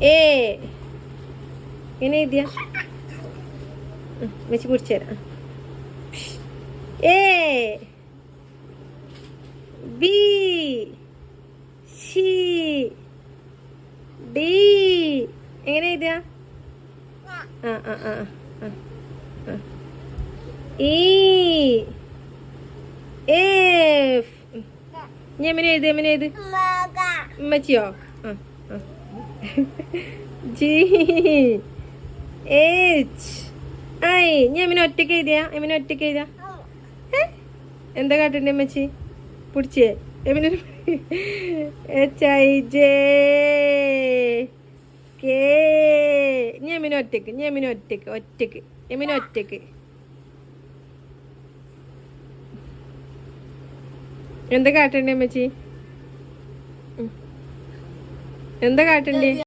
ഏ ഇങ്ങനെ എഴുതിയ വെച്ച് കുടിച്ചുതരാം. എ ബി സി ഡി എങ്ങനെ എഴുതിയ ആ ആ ആ ആ ഇ എഫ് ഇനി എങ്ങനെ എഴുതി എങ്ങനെ എഴുതി ഉമ്മച്ചിയോ ആ ആ ജി എച്ച് ഐ ഇനി എമിനെ ഒറ്റയ്ക്ക് എഴുതിയാ എമിനെ ഒറ്റയ്ക്ക് എഴുതിയാ എന്താ കാട്ടണ്ടേ അമ്മച്ചി പിടിച്ചേ എമിനെ എച്ച് ഐ ജെ കെ ഇനി എമിനെ ഒറ്റയ്ക്ക് ഇനി എമിനെ ഒറ്റയ്ക്ക് ഒറ്റയ്ക്ക് എമിനെ ഒറ്റയ്ക്ക് എന്താ കാട്ടണ്ടേ അമ്മച്ചി എന്താ കാട്ടണ്ടേ